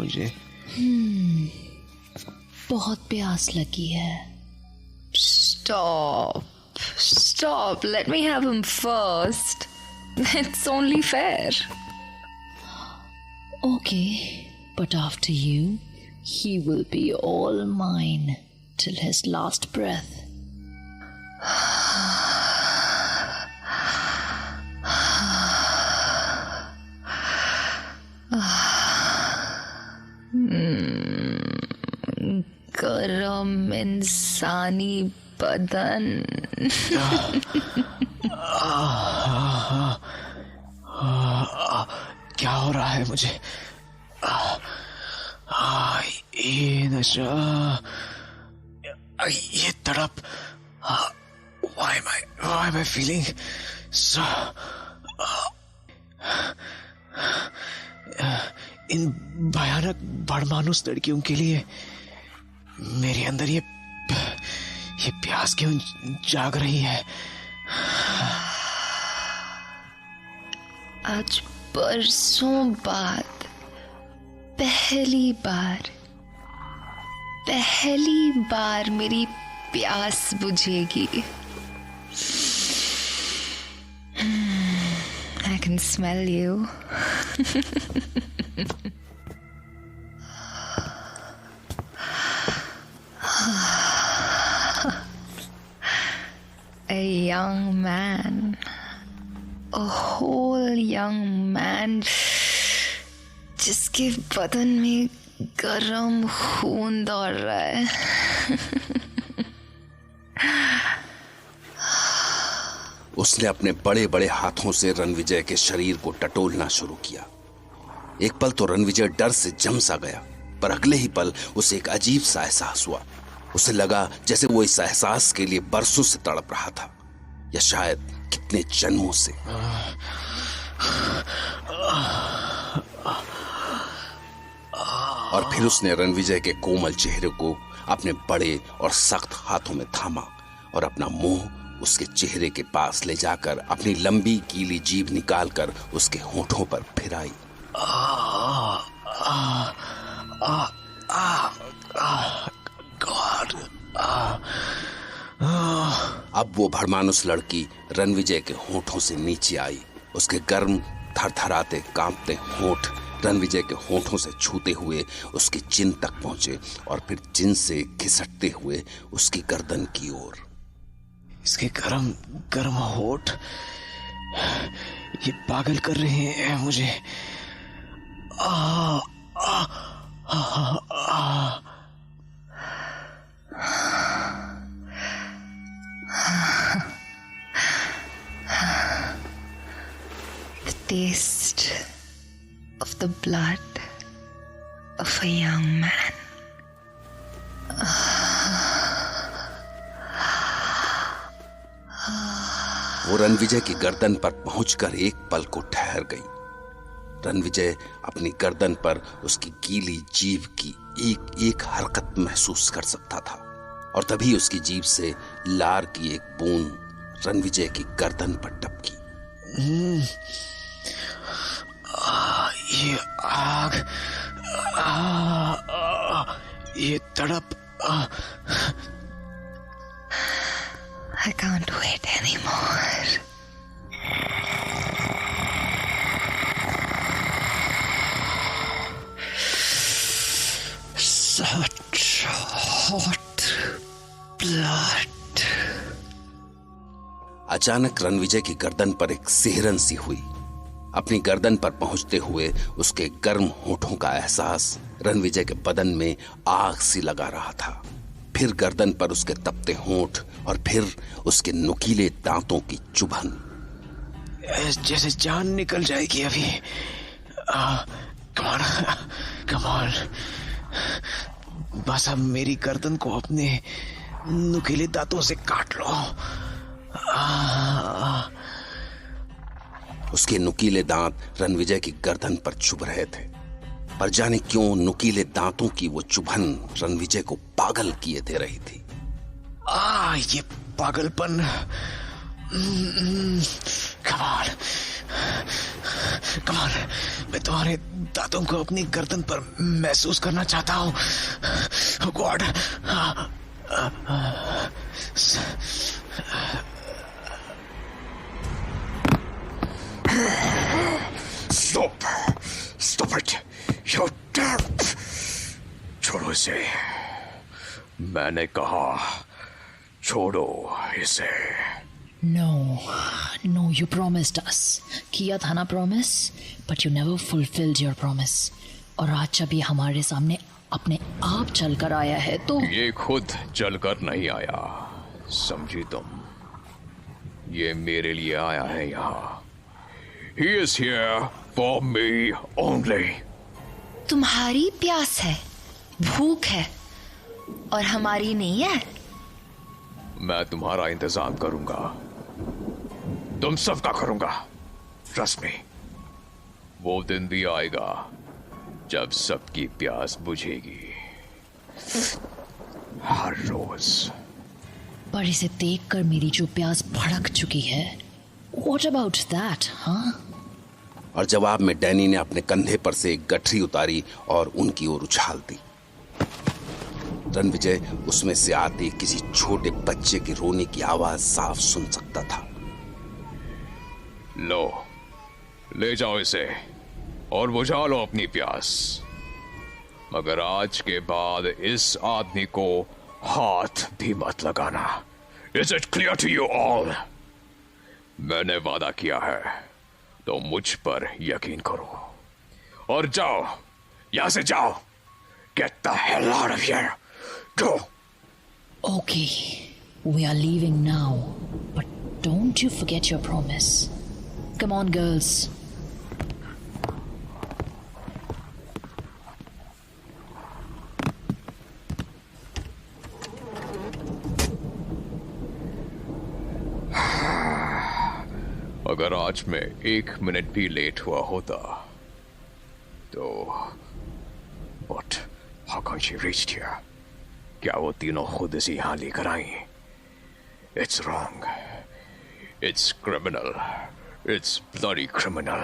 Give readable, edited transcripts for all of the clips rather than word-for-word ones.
मुझे। बहुत प्यास लगी है। Stop. Let me have him first. It's only fair. Okay, but after you, he will be all mine till his last breath. गरम इंसानी बदन। क्या हो रहा है मुझे? ये नशा, ये तड़प। Why am I feeling so? इन भयानक बड़मानुस लड़कियों के लिए मेरे अंदर ये प्यास क्यों जाग रही है? आज बरसों बाद पहली बार मेरी प्यास बुझेगी। I can smell you. A young man, a whole young man, जिसके बदन में गरम खून दौड़ रहा है। उसने अपने बड़े बड़े हाथों से रणविजय के शरीर को टटोलना शुरू किया। एक पल तो रणविजय डर से जम सा गया, पर अगले ही पल उसे एक अजीब सा एहसास हुआ। उसे लगा जैसे वो इस एहसास के लिए बरसों से तड़प रहा था, या शायद कितने जन्मों से। और फिर उसने रणविजय के कोमल चेहरे को अपने बड़े और सख्त हाथों में थामा और अपना मुंह उसके चेहरे के पास ले जाकर अपनी लंबी गीली जीभ निकालकर उसके होठों पर फिराई। गॉड। अब वो भड़मानुस लड़की रणविजय के होठों से नीचे आई। उसके गर्म थरथराते कांपते होठ रणविजय के होठों से छूते हुए उसकी चिन तक पहुंचे और फिर चिन से घिसटते हुए उसकी गर्दन की ओर। इसके गरम होठ ये पागल कर रहे हैं मुझे। The taste of the blood of a young man. वो रणविजय की गर्दन पर पहुंचकर एक पल को ठहर गई। रणविजय अपनी गर्दन पर उसकी गीली जीभ की एक एक हरकत महसूस कर सकता था, और तभी उसकी जीभ से लार की एक बूंद रणविजय की गर्दन पर टपकी। ये आग, ये तड़प। I can't wait anymore. Such hot blood. अचानक रणविजय की गर्दन पर एक सिहरन सी हुई। अपनी गर्दन पर पहुंचते हुए उसके गर्म होठों का एहसास रणविजय के बदन में आग सी लगा रहा था। फिर गर्दन पर उसके तपते होंठ और फिर उसके नुकीले दांतों की चुभन। जैसे जान निकल जाएगी अभी। कमाल। बस अब मेरी गर्दन को अपने नुकीले दांतों से काट लो। उसके नुकीले दांत रणविजय की गर्दन पर चुभ रहे थे, पर जाने क्यों नुकीले दांतों की वो चुभन रणविजय को पागल किए दे रही थी। ये पागलपन। कमाल। कमान, मैं तुम्हारे दांतों को अपनी गर्दन पर महसूस करना चाहता हूँ। God, Stop it! You damn! छोड़ो इसे, मैंने कहा छोड़ो इसे। No, you promised us. किया था ना promise, but you never fulfilled your promise. और आज जब ये हमारे सामने अपने आप चलकर आया है तो ये खुद चलकर नहीं आया, समझी तुम? ये मेरे लिए आया है यहाँ। He is here for me only. तुम्हारी प्यास है, भूख है, और हमारी नहीं है। मैं तुम्हारा इंतजाम करूंगा, तुम सबका करूंगा। ट्रस्ट मी, वो दिन भी आएगा जब सबकी प्यास बुझेगी, हर रोज। पर इसे देखकर मेरी जो प्यास भड़क चुकी है, What about that, हाँ? और जवाब में डैनी ने अपने कंधे पर से एक गठरी उतारी और उनकी ओर उछाल दी। रणविजय उसमें से आते किसी छोटे बच्चे के रोने की आवाज साफ सुन सकता था। लो, ले जाओ इसे और बुझा लो अपनी प्यास, मगर आज के बाद इस आदमी को हाथ भी मत लगाना। Is it clear to you all? मैंने वादा किया है तो मुझ पर यकीन करो और जाओ, यहां से जाओ। Get the hell out of here. Go. Okay, we are leaving now, but don't you forget your promise. Come on, girls. अगर आज मैं 1 मिनट भी लेट हुआ होता तो But how come she reached here? क्या वो तीनों खुद इसे यहां लेकर आई? It's wrong. It's criminal. It's bloody criminal.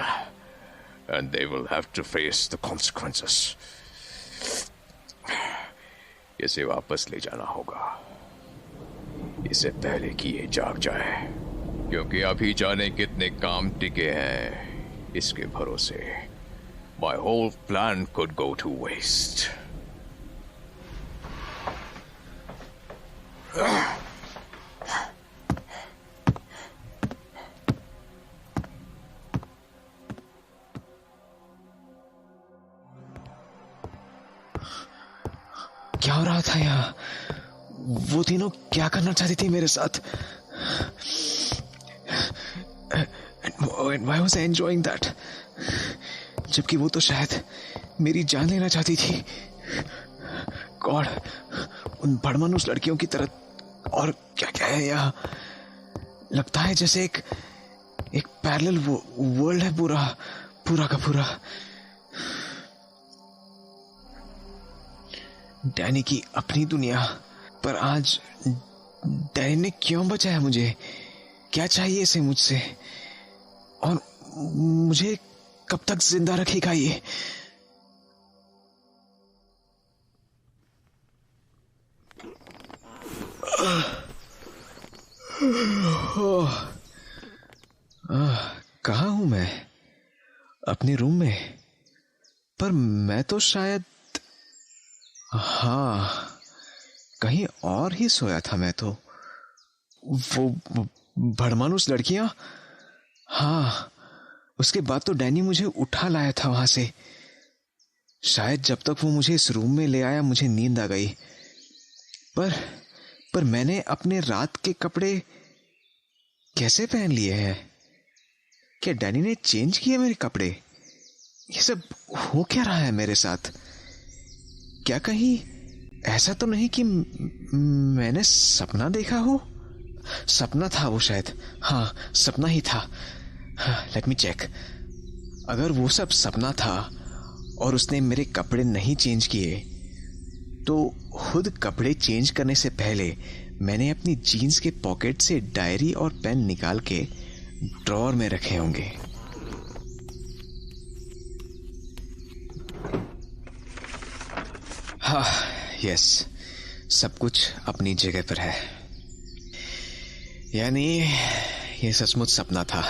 And they will have to face the consequences. इसे वापस ले जाना होगा, इससे पहले कि ये जाग जाए, क्योंकि अभी जाने कितने काम टिके हैं इसके भरोसे। My whole plan could go to waste. क्या हो रहा था यहाँ? वो तीनों क्या करना चाहती थी मेरे साथ? And why was I enjoying that? जबकि वो तो शायद मेरी जान लेना चाहती थी। गॉड, उन बड़मनुष्य लड़कियों की तरह और क्या क्या है यहाँ? लगता है जैसे एक पैरेलल वर्ल्ड है पूरा का पूरा। डैनी की अपनी दुनिया, पर आज डैनी ने क्यों बचाया मुझे? क्या चाहिए इसे मुझसे? और मुझे कब तक जिंदा रखेगा ये? कहाँ हूं मैं? अपने रूम में? पर मैं तो शायद, हाँ, कहीं और ही सोया था मैं तो। वो बड़मानुस लड़कियां, हाँ, उसके बाद तो डैनी मुझे उठा लाया था वहां से। शायद जब तक वो मुझे इस रूम में ले आया मुझे नींद आ गई। पर मैंने अपने रात के कपड़े कैसे पहन लिए हैं? क्या डैनी ने चेंज किए मेरे कपड़े? ये सब हो क्या रहा है मेरे साथ? क्या कहीं ऐसा तो नहीं कि मैंने सपना देखा हो? सपना था वो शायद, हाँ, सपना ही था। Let me check. अगर वो सब सपना था और उसने मेरे कपड़े नहीं चेंज किए, तो खुद कपड़े चेंज करने से पहले मैंने अपनी जीन्स के पॉकेट से डायरी और पेन निकाल के ड्रॉअर में रखे होंगे। हाँ, यस, सब कुछ अपनी जगह पर है। यानी ये सचमुच सपना था,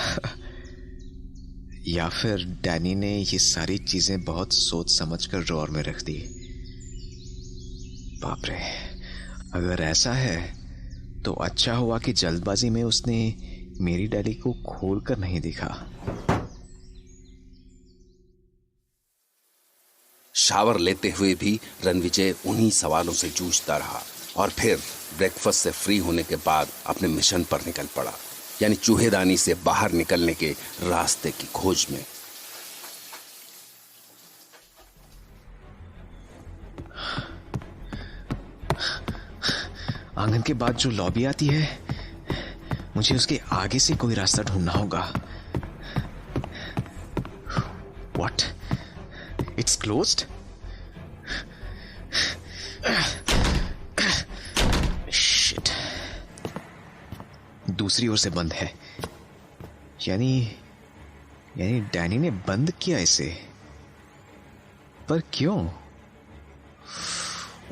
या फिर डैनी ने ये सारी चीजें बहुत सोच समझकर ड्रॉअर में रख दी। बाप रे, अगर ऐसा है तो अच्छा हुआ कि जल्दबाजी में उसने मेरी डायरी को खोलकर नहीं देखा। शावर लेते हुए भी रणविजय उन्हीं सवालों से जूझता रहा और फिर ब्रेकफास्ट से फ्री होने के बाद अपने मिशन पर निकल पड़ा, यानी चूहेदानी से बाहर निकलने के रास्ते की खोज में। आंगन के बाद जो लॉबी आती है, मुझे उसके आगे से कोई रास्ता ढूंढना होगा। व्हाट? It's closed? शिट, दूसरी ओर से बंद है। यानी डैनी ने बंद किया इसे, पर क्यों?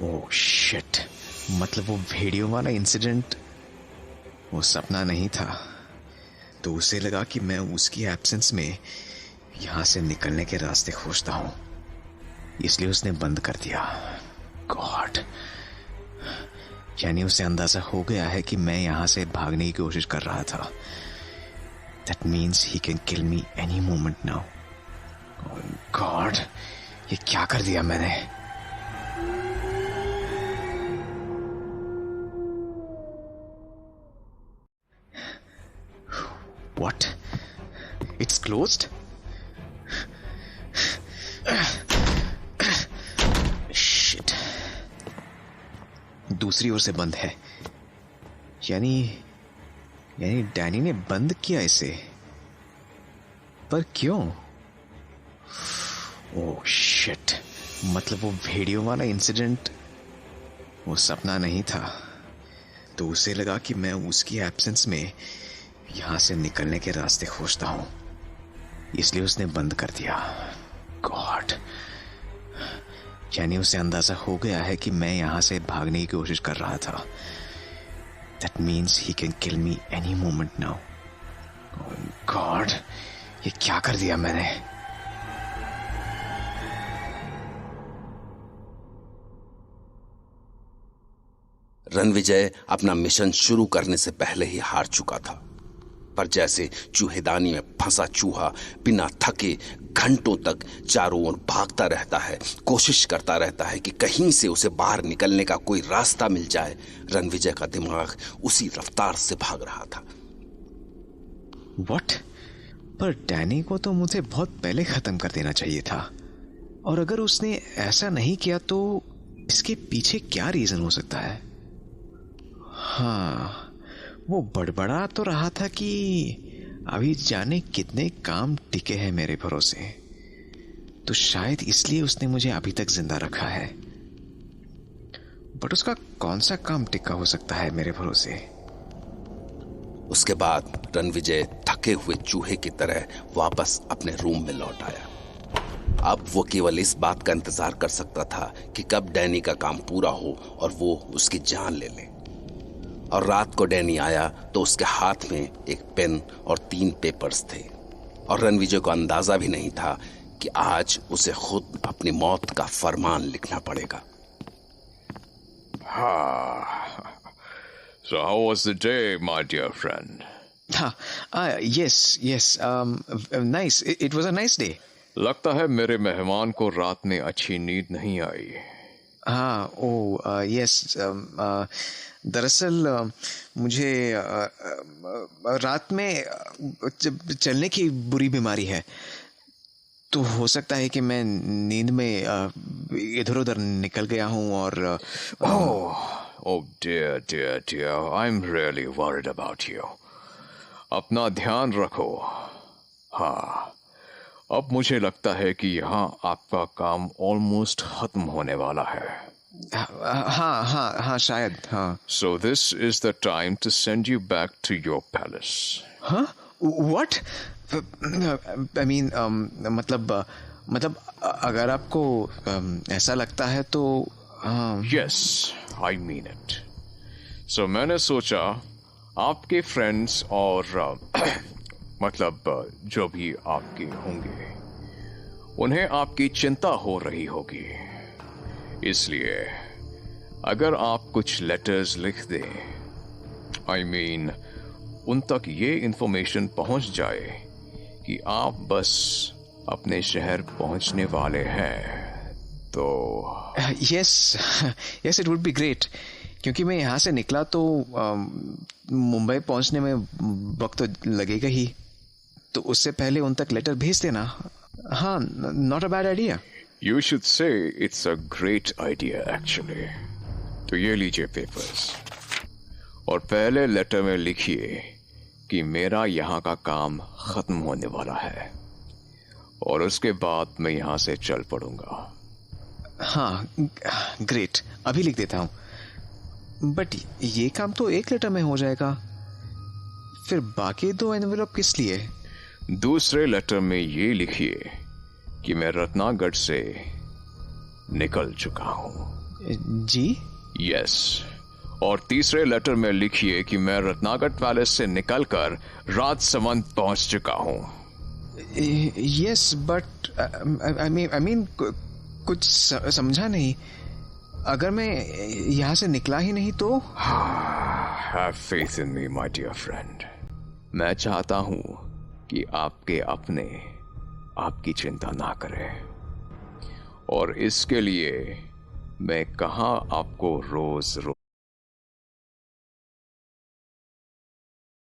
ओह शिट, मतलब वो भेड़ियों वाला इंसिडेंट वो सपना नहीं था। तो उसे लगा कि मैं उसकी एब्सेंस में यहां से निकलने के रास्ते खोजता हूं, इसलिए उसने बंद कर दिया। गॉड, यानी उसे अंदाजा हो गया है कि मैं यहां से भागने की कोशिश कर रहा था। That means he can kill me any moment now. God, ये क्या कर दिया मैंने? What? It's closed? Shit. दूसरी ओर से बंद है। यानी डैनी ने बंद किया इसे, पर क्यों? ओह शिट, मतलब वो भेड़ियों वाला इंसिडेंट वो सपना नहीं था। तो उसे लगा कि मैं उसकी एब्सेंस में यहां से निकलने के रास्ते खोजता हूं, इसलिए उसने बंद कर दिया। गॉड, यानी उसे अंदाजा हो गया है कि मैं यहां से भागने की कोशिश कर रहा था। That means he can kill me any moment now. God, ये क्या कर दिया मैंने? रणविजय अपना मिशन शुरू करने से पहले ही हार चुका था, पर जैसे चूहेदानी में फंसा चूहा बिना थके घंटों तक चारों ओर भागता रहता है, कोशिश करता रहता है कि कहीं से उसे बाहर निकलने का कोई रास्ता मिल जाए, रणविजय का दिमाग उसी रफ्तार से भाग रहा था। व्हाट? पर डैनी को तो मुझे बहुत पहले खत्म कर देना चाहिए था, और अगर उसने ऐसा नहीं किया तो इसके पीछे क्या रीजन हो सकता है? हाँ, वो बड़बड़ा तो रहा था कि अभी जाने कितने काम टिके हैं मेरे भरोसे, तो शायद इसलिए उसने मुझे अभी तक जिंदा रखा है। बट उसका कौन सा काम टिका हो सकता है मेरे भरोसे? उसके बाद रणविजय थके हुए चूहे की तरह वापस अपने रूम में लौट आया। अब वो केवल इस बात का इंतजार कर सकता था कि कब डैनी का काम पूरा हो और वो उसकी जान ले ले। और रात को डैनी आया तो उसके हाथ में एक पेन और 3 पेपर्स थे, और रणविजय को अंदाजा भी नहीं था कि आज उसे खुद अपनी मौत का फरमान लिखना पड़ेगा। So how was the day, my dear friend? Yes, nice. It was a nice day. लगता है मेरे मेहमान को रात में अच्छी नींद नहीं आई। यस, दरअसल मुझे रात में चलने की बुरी बीमारी है, तो हो सकता है कि मैं नींद में इधर उधर निकल गया हूँ और Oh dear, I'm really worried about you. अपना ध्यान रखो। हाँ, अब मुझे लगता है कि यहाँ आपका काम ऑलमोस्ट खत्म होने वाला है। हाँ, शायद, हाँ। So this is the time to send you back to your palace. हाँ? What? I mean, मतलब अगर आपको ऐसा लगता है तो यस, आई मीन इट। सो मैंने सोचा आपके फ्रेंड्स और मतलब जो भी आपके होंगे उन्हें आपकी चिंता हो रही होगी, इसलिए अगर आप कुछ लेटर्स लिख दें, आई मीन उन तक ये इंफॉर्मेशन पहुंच जाए कि आप बस अपने शहर पहुंचने वाले हैं, तो yes yes, it would be great. क्योंकि मैं यहाँ से निकला तो मुंबई पहुंचने में वक्त तो लगेगा ही, तो उससे पहले उन तक लेटर भेज देना। हाँ, not a bad idea. You should say it's a great idea actually. तो ये लीजिए पेपर्स, और पहले लेटर में लिखिए कि मेरा यहाँ का काम खत्म होने वाला है और उसके बाद मैं यहाँ से चल पड़ूंगा। हाँ, ग्रेट, अभी लिख देता हूँ। बट ये काम तो एक लेटर में हो जाएगा, फिर बाकी 2 एनवेलप किस लिए? दूसरे लेटर में ये लिखिए कि मैं रत्नागढ़ से निकल चुका हूँ। जी? यस। और तीसरे लेटर में लिखिए कि मैं रत्नागढ़ पैलेस से निकलकर राजसमंद पहुंच चुका हूँ। यस, बट आई मीन कुछ समझा नहीं। अगर मैं यहाँ से निकला ही नहीं तो? Have faith in me, my dear friend. मैं चाहता हूँ कि आपके अपने आपकी चिंता ना करें, और इसके लिए मैं कहाँ आपको रोज